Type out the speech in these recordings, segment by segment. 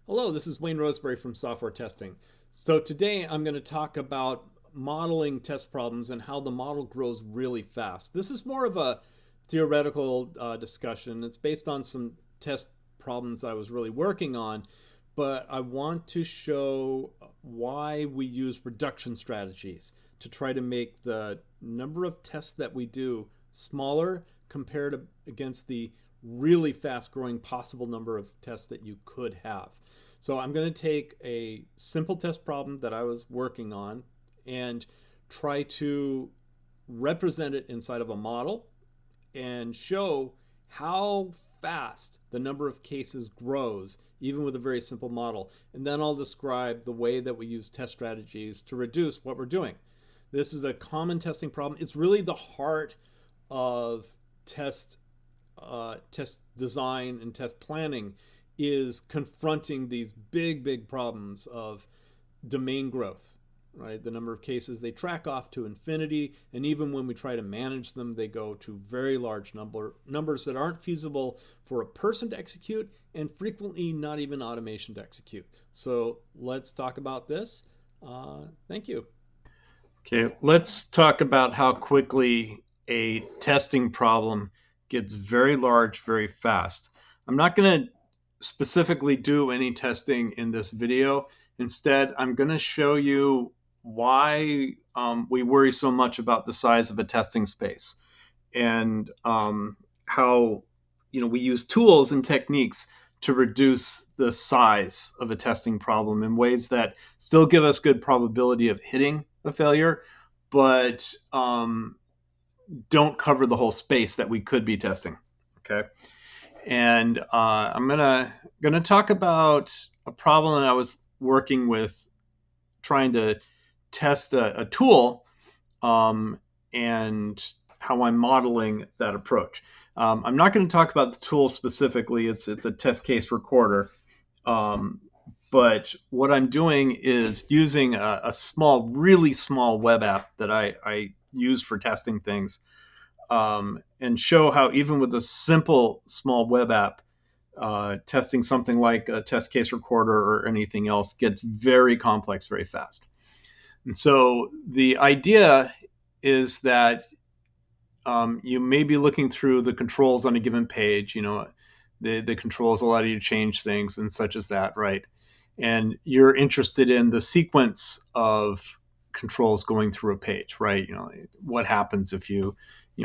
Hello, this is Wayne Roseberry from Software Testing. So today I'm going to talk about modeling test problems and how the model grows really fast. This is more of a theoretical discussion. It's based on some test problems I was really working on, but I want to show why we use reduction strategies to try to make the number of tests that we do smaller compared against the really fast growing possible number of tests that you could have. So I'm going to take a simple test problem that I was working on and try to represent it inside of a model and show how fast the number of cases grows, even with a very simple model. And then I'll describe the way that we use test strategies to reduce what we're doing. This is a common testing problem. It's really the heart of test test design and test planning is confronting these big problems of domain growth, right? The number of cases they track off to infinity, and even when we try to manage them, they go to very large numbers that aren't feasible for a person to execute, and frequently not even automation to execute. So let's talk about this. Thank you. Okay, let's talk about how quickly a testing problem gets very large very fast. I'm not going to specifically do any testing in this video. Instead, I'm going to show you why we worry so much about the size of a testing space and how we use tools and techniques to reduce the size of a testing problem in ways that still give us good probability of hitting a failure, but don't cover the whole space that we could be testing. Okay. And I'm gonna talk about a problem that I was working with, trying to test a tool, and how I'm modeling that approach. I'm not going to talk about the tool specifically. It's a test case recorder, but what I'm doing is using a small, really small web app that I use for testing things, and show how even with a simple small web app, testing something like a test case recorder or anything else gets very complex very fast. And so the idea is that you may be looking through the controls on a given page. The controls allow you to change things and such as that, right? And you're interested in the sequence of controls going through a page, right? What happens if you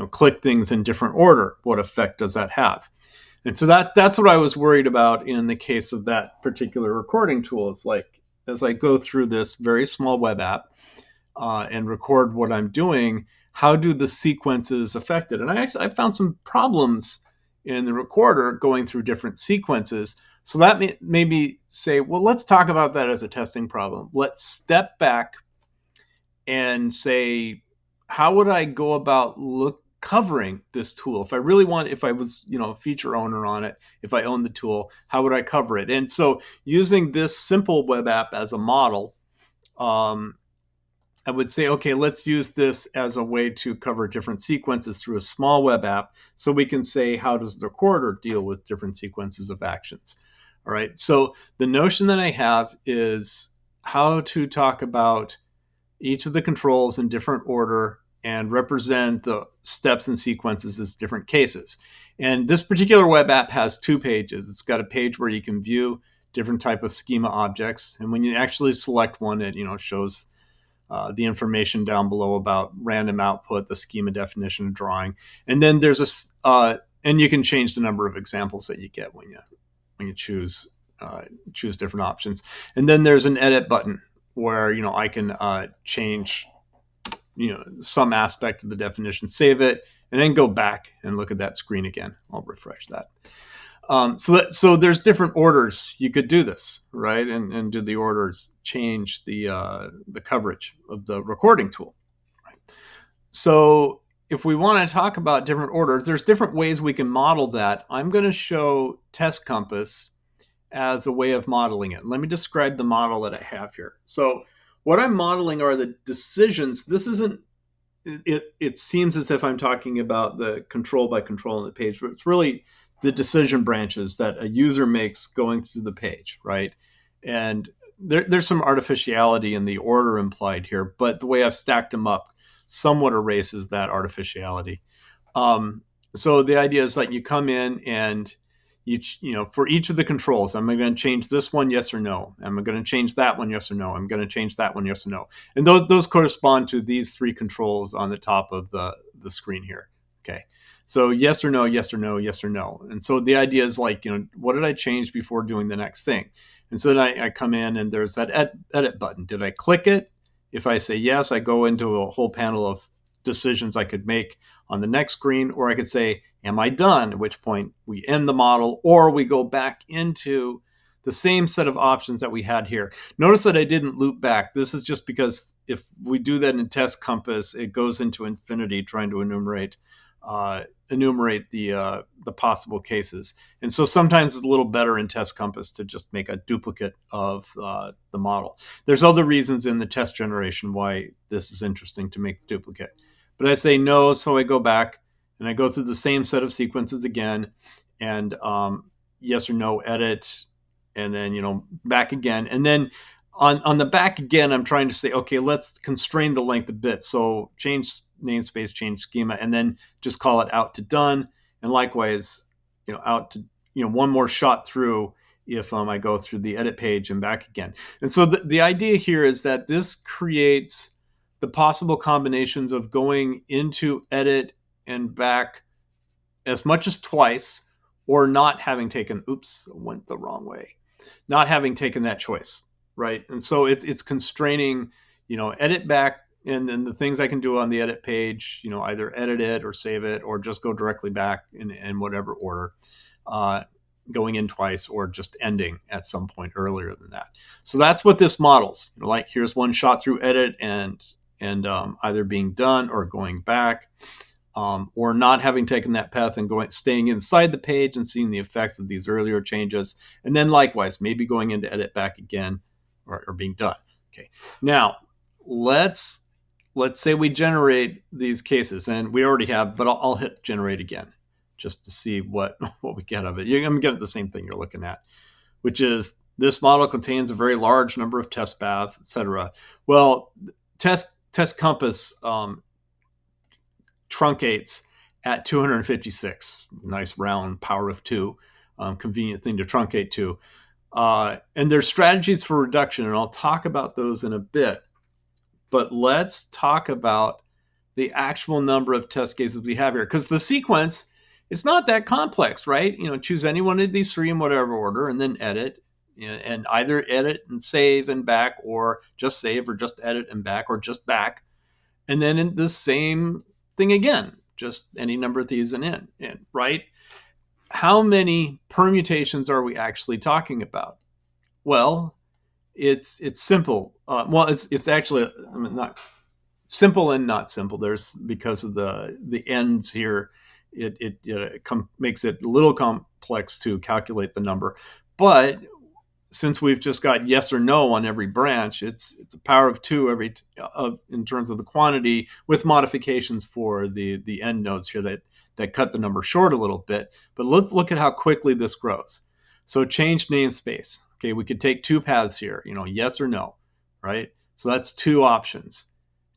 click things in different order? What effect does that have? And so that's what I was worried about in the case of that particular recording tool. It's like, as I go through this very small web app and record what I'm doing, how do the sequences affect it? And I found some problems in the recorder going through different sequences. So that made me say, well, let's talk about that as a testing problem. Let's step back and say, how would I go about covering this tool? If I was, a feature owner on it, if I owned the tool, how would I cover it? And so using this simple web app as a model, I would say, okay, let's use this as a way to cover different sequences through a small web app, so we can say, how does the recorder deal with different sequences of actions? All right, so the notion that I have is how to talk about each of the controls in different order and represent the steps and sequences as different cases. And this particular web app has two pages. It's got a page where you can view different type of schema objects, and when you actually select one, it shows the information down below about random output, the schema definition of drawing, and then there's and you can change the number of examples that you get when you choose different options. And then there's an edit button where I can change some aspect of the definition, save it, and then go back and look at that screen again. I'll refresh that. So there's different orders you could do this, right? And do the orders change the coverage of the recording tool? Right? So if we want to talk about different orders, there's different ways we can model that. I'm going to show Test Compass as a way of modeling it. Let me describe the model that I have here. So what I'm modeling are the decisions. This isn't, it seems as if I'm talking about the control by control on the page, but it's really the decision branches that a user makes going through the page, right? And there's some artificiality in the order implied here, but the way I've stacked them up somewhat erases that artificiality. Um, so the idea is like you come in and for each of the controls, I'm going to change this one, yes or no. I'm going to change that one, yes or no. I'm going to change that one, yes or no. And those correspond to these three controls on the top of the screen here. Okay. So yes or no, yes or no, yes or no. And so the idea is like, what did I change before doing the next thing? And so then I come in and there's that edit button. Did I click it? If I say yes, I go into a whole panel of decisions I could make on the next screen, or I could say, am I done? At which point we end the model, or we go back into the same set of options that we had here. Notice that I didn't loop back. This is just because if we do that in Test Compass, it goes into infinity trying to enumerate the possible cases. And so sometimes it's a little better in Test Compass to just make a duplicate of the model. There's other reasons in the test generation why this is interesting to make the duplicate. But I say no, so I go back and I go through the same set of sequences again, and yes or no, edit, and then back again, and then on the back again, I'm trying to say, okay, let's constrain the length a bit. So change namespace, change schema, and then just call it out to done, and likewise, out to one more shot through if I go through the edit page and back again. And so the idea here is that this creates the possible combinations of going into edit and back as much as twice, or not having taken, oops, went the wrong way, not having taken that choice, right? And so it's constraining, edit back, and then the things I can do on the edit page, either edit it or save it, or just go directly back in whatever order, going in twice, or just ending at some point earlier than that. So that's what this models. Like here's one shot through edit and either being done or going back, or not having taken that path and staying inside the page and seeing the effects of these earlier changes, and then likewise maybe going into edit back again, or being done. Okay, now let's say we generate these cases, and we already have, but I'll hit generate again just to see what we get of it. You're going to get the same thing you're looking at, which is this model contains a very large number of test paths, etc. Well, Test Compass truncates at 256. Nice round power of 2, convenient thing to truncate to. And there's strategies for reduction, and I'll talk about those in a bit. But let's talk about the actual number of test cases we have here, because the sequence, it's not that complex, right? Choose any one of these three in whatever order, and then edit, and either edit and save and back, or just save, or just edit and back, or just back. And then in the same thing again, just any number of these and right? How many permutations are we actually talking about? Well, it's simple. It's actually, not simple and not simple. There's, because of the ends here, it makes it a little complex to calculate the number. But since we've just got yes or no on every branch, it's a power of 2 in terms of the quantity, with modifications for the end nodes here that cut the number short a little bit. But let's look at how quickly this grows. So change namespace. Okay, we could take 2 paths here, yes or no, right? So that's 2 options.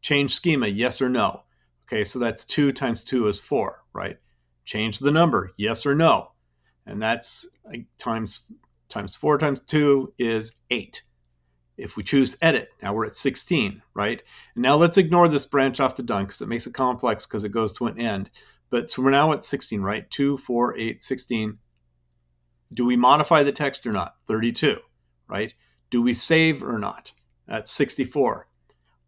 Change schema, yes or no. Okay, so that's 2 times 2 is 4, right? Change the number, yes or no. And that's times 4 times 2 is 8. If we choose edit, now we're at 16, right? And now let's ignore this branch off to done, because it makes it complex because it goes to an end. But so we're now at 16, right? 2, 4, 8, 16. Do we modify the text or not? 32, right? Do we save or not? That's 64.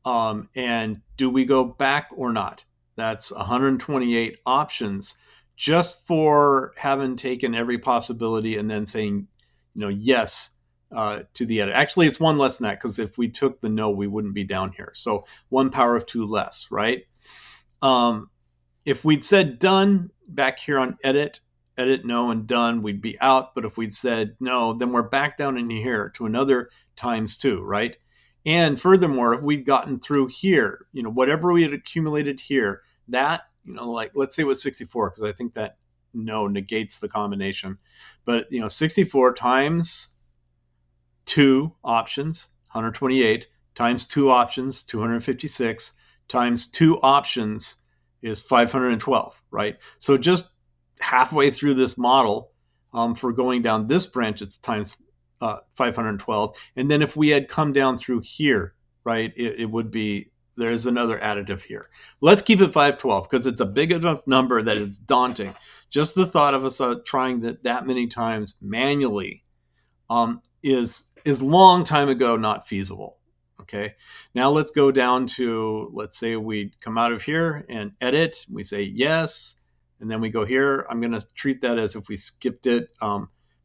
And do we go back or not? That's 128 options, just for having taken every possibility and then saying, yes to the edit. Actually, it's 1 less than that, because if we took the no, we wouldn't be down here. So 1 power of 2 less, right? If we'd said done back here on edit, no, and done, we'd be out. But if we'd said no, then we're back down in here to another times 2, right? And furthermore, if we'd gotten through here, whatever we had accumulated here, that, like, let's say it was 64, because I think that no negates the combination. But 64 times 2 options, 128, times 2 options, 256, times 2 options is 512, right? So just halfway through this model, for going down this branch, it's times 512. And then if we had come down through here, right, it would be, there's another additive here. Let's keep it 512 because it's a big enough number that it's daunting. Just the thought of us trying that many times manually is long time ago not feasible. Okay, now let's go down to, let's say we come out of here and edit. We say yes, and then we go here. I'm going to treat that as if we skipped it,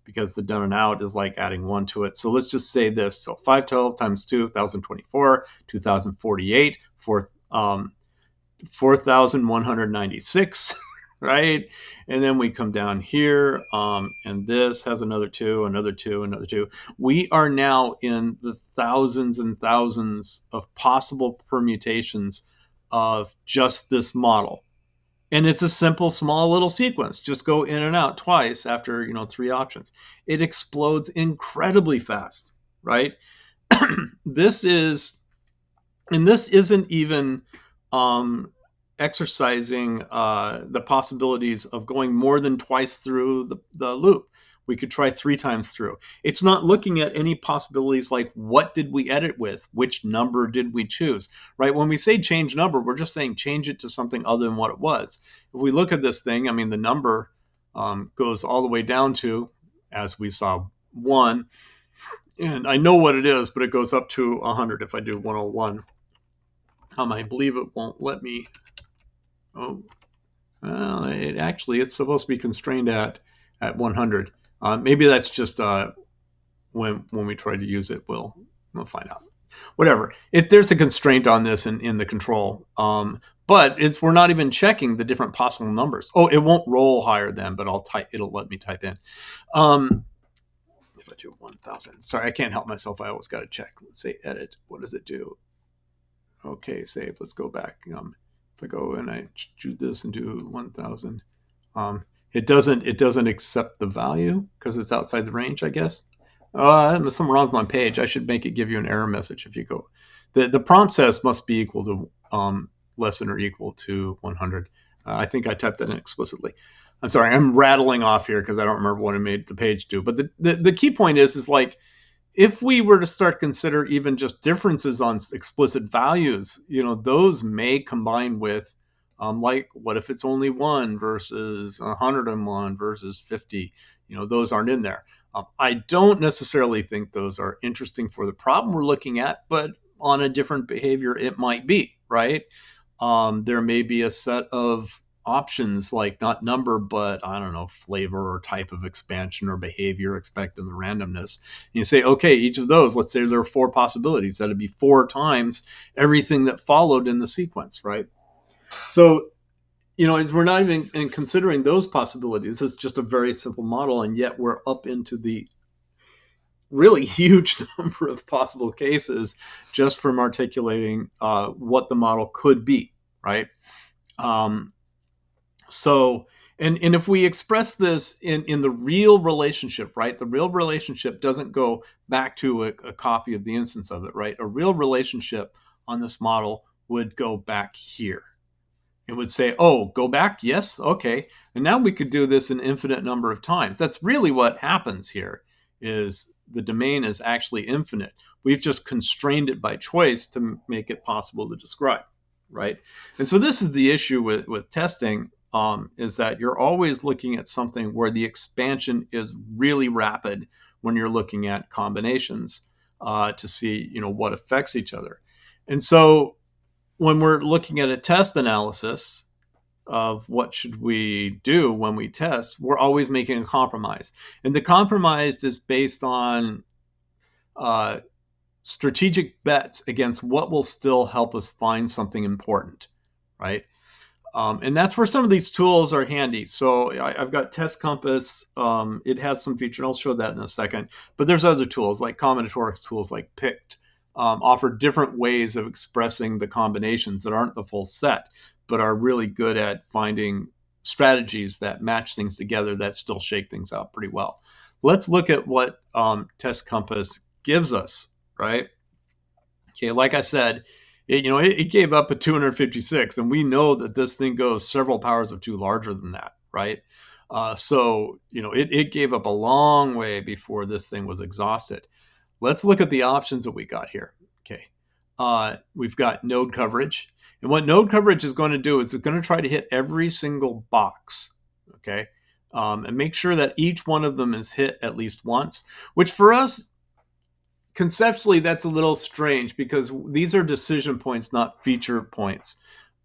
because the done and out is like adding 1 to it. So let's just say this. So 512 times 2, 1,024, 2,048, 4,196, right? And then we come down here, and this has another 2, another 2, another 2. We are now in the thousands and thousands of possible permutations of just this model. And it's a simple, small little sequence. Just go in and out twice after, 3 options. It explodes incredibly fast, right? This isn't even exercising the possibilities of going more than twice through the loop. We could try 3 times through. It's not looking at any possibilities like, what did we edit with? Which number did we choose? Right? When we say change number, we're just saying change it to something other than what it was. If we look at this thing, I mean, the number goes all the way down to, as we saw, 1. And I know what it is, but it goes up to 100 if I do 101. I believe it won't let me. Oh, well, it's supposed to be constrained at 100. Maybe that's just when we try to use it, we'll find out. Whatever. If there's a constraint on this in the control, but we're not even checking the different possible numbers. Oh, it won't roll higher then, but it'll let me type in. If I do 1,000, sorry, I can't help myself. I always got to check. Let's say edit. What does it do? Okay, save. Let's go back. If I go and I do this and do 1,000, it doesn't accept the value because it's outside the range, I guess. There's something wrong with my page. I should make it give you an error message if you go. The prompt says must be equal to less than or equal to 100. I think I typed that in explicitly. I'm sorry, I'm rattling off here because I don't remember what I made the page do. But the key point is like, if we were to start consider even just differences on explicit values, those may combine with, like, what if it's only 1 versus 101 versus 50? Those aren't in there. I don't necessarily think those are interesting for the problem we're looking at, but on a different behavior, it might be, right? There may be a set of options, like not number, but I don't know, flavor or type of expansion or behavior expected the randomness. And you say, okay, each of those, let's say there are 4 possibilities. That'd be 4 times everything that followed in the sequence, right? So, we're not even considering those possibilities. It's just a very simple model, and yet we're up into the really huge number of possible cases just from articulating what the model could be, right? So, and if we express this in the real relationship, right? The real relationship doesn't go back to a copy of the instance of it, right? A real relationship on this model would go back here. It would say, oh, go back? Yes? Okay. And now we could do this an infinite number of times. That's really what happens here, is the domain is actually infinite. We've just constrained it by choice to make it possible to describe, right? And so this is the issue with testing, is that you're always looking at something where the expansion is really rapid when you're looking at combinations to see, what affects each other. And so when we're looking at a test analysis of what should we do when we test, we're always making a compromise. And the compromise is based on strategic bets against what will still help us find something important, right? And that's where some of these tools are handy. So I've got Test Compass. It has some feature, and I'll show that in a second. But there's other tools, like combinatorics tools like PICT, offer different ways of expressing the combinations that aren't the full set, but are really good at finding strategies that match things together that still shake things out pretty well. Let's look at what Test Compass gives us, right? Okay, like I said, it gave up a 256, and we know that this thing goes several powers of 2 larger than that, right? So, it gave up a long way before this thing was exhausted. Let's look at the options that we got here. Okay, we've got node coverage. And what node coverage is going to do is it's going to try to hit every single box, okay? And make sure that each one of them is hit at least once, which for us, conceptually, that's a little strange because these are decision points, not feature points.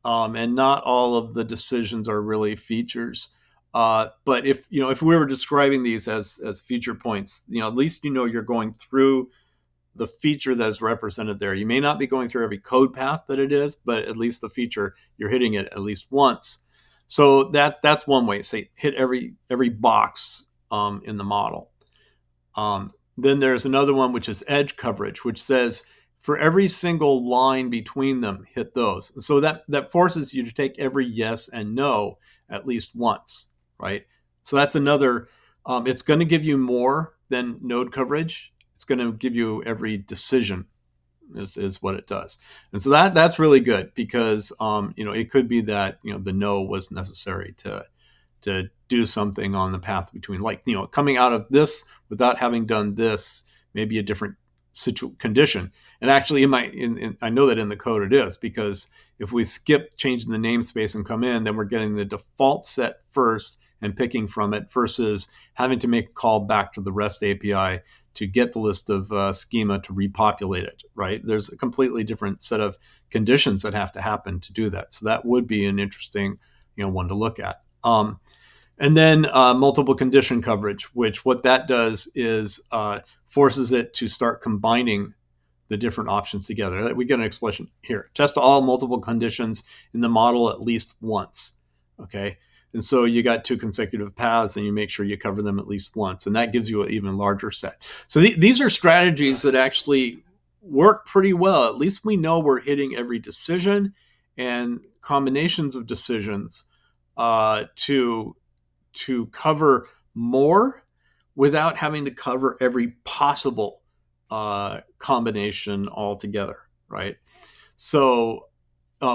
And not all of the decisions are really features. But if we were describing these as feature points, at least you're going through the feature that is represented there. You may not be going through every code path that it is, but at least the feature, you're hitting it at least once. So that's one way. Say hit every box in the model. Then there's another one which is edge coverage, which says for every single line between them, hit those. So that forces you to take every yes and no at least once, right? So that's another. It's going to give you more than node coverage. It's going to give you every decision is what it does. And so that's really good because it could be that the no was necessary to do something on the path between, like coming out of this without having done this, maybe a different condition. And actually I know that in the code it is, because if we skip changing the namespace and come in, then we're getting the default set first and picking from it versus having to make a call back to the REST API to get the list of schema to repopulate it, right? There's a completely different set of conditions that have to happen to do that. So that would be an interesting, one to look at. And then multiple condition coverage, which what that does is forces it to start combining the different options together. We get an expression here: test all multiple conditions in the model at least once. Okay. And so you got 2 consecutive paths and you make sure you cover them at least once. And that gives you an even larger set. So these are strategies that actually work pretty well. At least we know we're hitting every decision and combinations of decisions to cover more without having to cover every possible combination altogether, right? So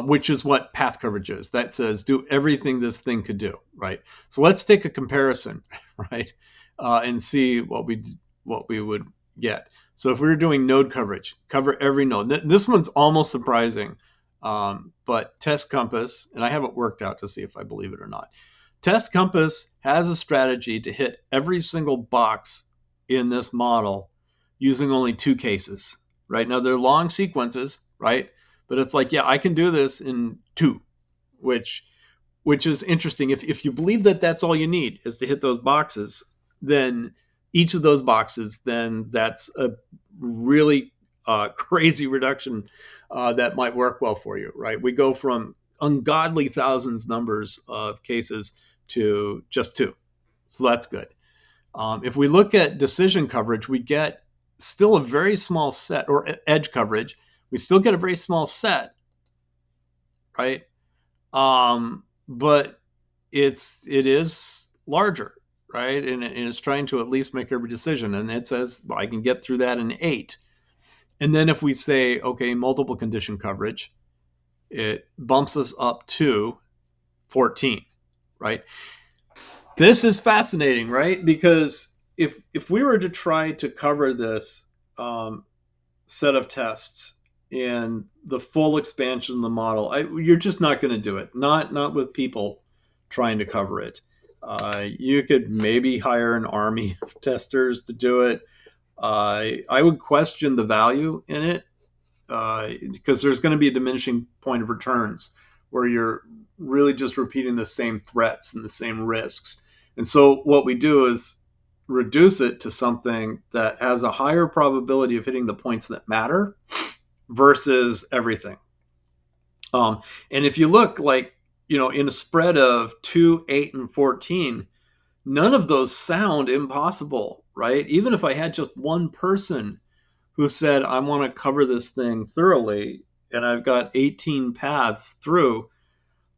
which is what path coverage is. That says do everything this thing could do, right? So let's take a comparison, right, and see what we would get. So if we were doing node coverage, cover every node. This one's almost surprising, but Test Compass, and I haven't worked out to see if I believe it or not. Test Compass has a strategy to hit every single box in this model using only 2 cases, right? Now they're long sequences, right? But it's like, yeah, I can do this in 2, which is interesting. If you believe that that's all you need is to hit those boxes, then each of those boxes, then that's a really crazy reduction that might work well for you, right? We go from ungodly thousands numbers of cases to just 2. So that's good. If we look at decision coverage, we get still a very small set, or edge coverage. We still get a very small set, right? But it is larger, right? And it's trying to at least make every decision. And it says, well, I can get through that in 8. And then if we say, okay, multiple condition coverage, it bumps us up to 14, right? This is fascinating, right? Because if we were to try to cover this set of tests and the full expansion of the model, you're just not going to do it. Not with people trying to cover it. You could maybe hire an army of testers to do it. I would question the value in it because there's going to be a diminishing point of returns where you're really just repeating the same threats and the same risks. And so what we do is reduce it to something that has a higher probability of hitting the points that matter versus everything. And if you look, like, in a spread of 2, 8, and 14, none of those sound impossible, right? Even if I had just one person who said, I want to cover this thing thoroughly, and I've got 18 paths through,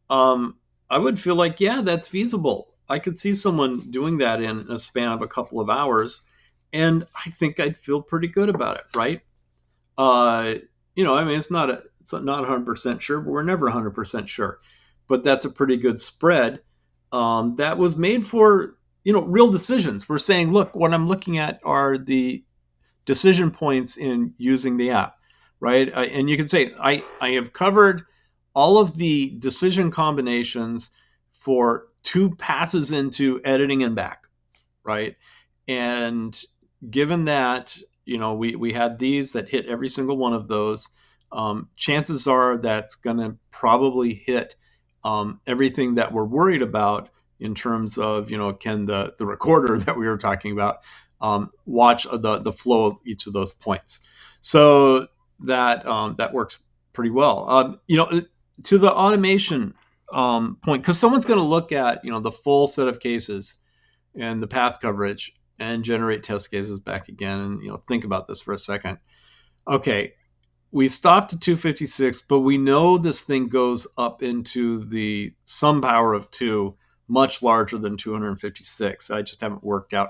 I would feel like, yeah, that's feasible. I could see someone doing that in a span of a couple of hours and I think I'd feel pretty good about it, right? Uh, I mean, it's not 100% sure, but we're never 100% sure. But that's a pretty good spread that was made for real decisions. We're saying, look, what I'm looking at are the decision points in using the app, right? And you can say, I have covered all of the decision combinations for 2 passes into editing and back, right? And given that, we had these that hit every single one of those, chances are that's going to probably hit everything that we're worried about in terms of, can the recorder that we were talking about watch the flow of each of those points. So that works pretty well. To the automation point, because someone's going to look at the full set of cases and the path coverage and generate test cases back again, and think about this for a second. Okay, we stopped at 256, but we know this thing goes up into the sum power of 2, much larger than 256. I just haven't worked out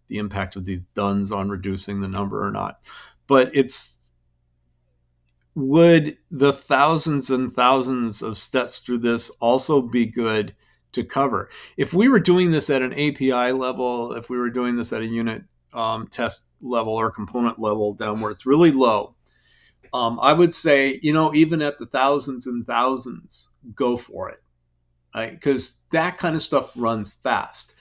the impact of these duns on reducing the number or not. But would the thousands and thousands of steps through this also be good to cover? If we were doing this at an API level, if we were doing this at a unit test level or component level down where it's really low, I would say, even at the thousands and thousands, go for it, right? Because that kind of stuff runs fast.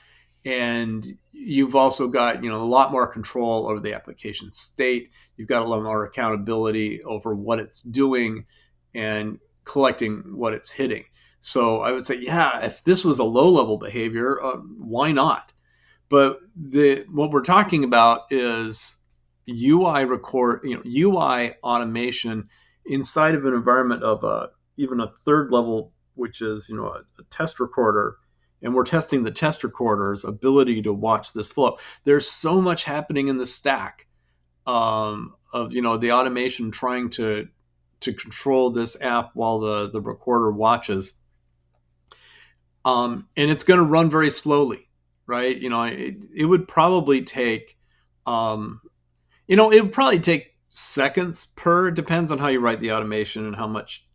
And you've also got, a lot more control over the application state. You've got a lot more accountability over what it's doing and collecting what it's hitting. So I would say, yeah, if this was a low-level behavior, why not? But what we're talking about is UI automation inside of an environment of even a third level, which is a test recorder, and we're testing the test recorder's ability to watch this flow. There's so much happening in the stack of the automation trying to control this app while the recorder watches, and it's going to run very slowly, right? It would probably take it would probably take seconds per, depends on how you write the automation and how much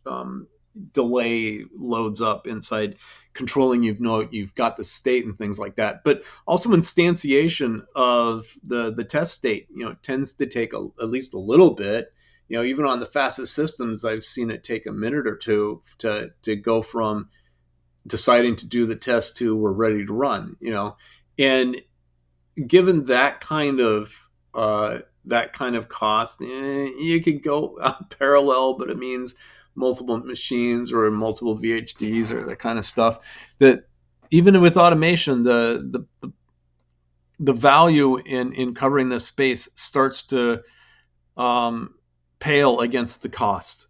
delay loads up inside controlling. You've got the state and things like that, but also instantiation of the test state tends to take at least a little bit. Even on the fastest systems, I've seen it take a minute or two to go from deciding to do the test to we're ready to run. And given that kind of cost, you could go parallel, but it means multiple machines or multiple VHDs or that kind of stuff. That even with automation, the value in covering this space starts to pale against the cost,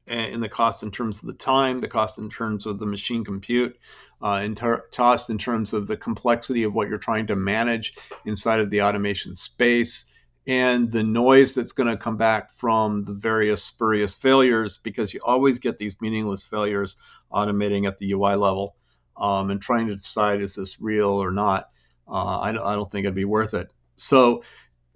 and the cost in terms of the time, the cost in terms of the machine compute, and cost in terms of the complexity of what you're trying to manage inside of the automation space, and the noise that's going to come back from the various spurious failures, because you always get these meaningless failures automating at the UI level, and trying to decide, is this real or not? I don't think it'd be worth it. So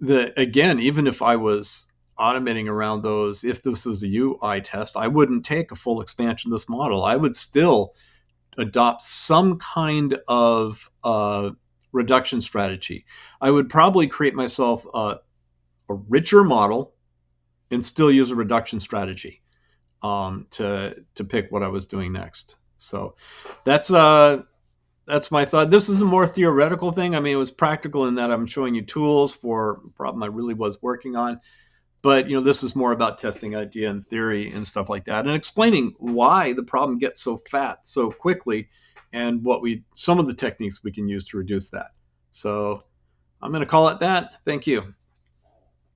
again, even if I was automating around those, if this was a UI test, I wouldn't take a full expansion of this model. I would still adopt some kind of reduction strategy. I would probably create myself a richer model and still use a reduction strategy to pick what I was doing next. So that's my thought. This is a more theoretical thing. I mean, it was practical in that I'm showing you tools for a problem I really was working on. But this is more about testing idea and theory and stuff like that, and explaining why the problem gets so fat so quickly, and some of the techniques we can use to reduce that. So I'm going to call it that. Thank you.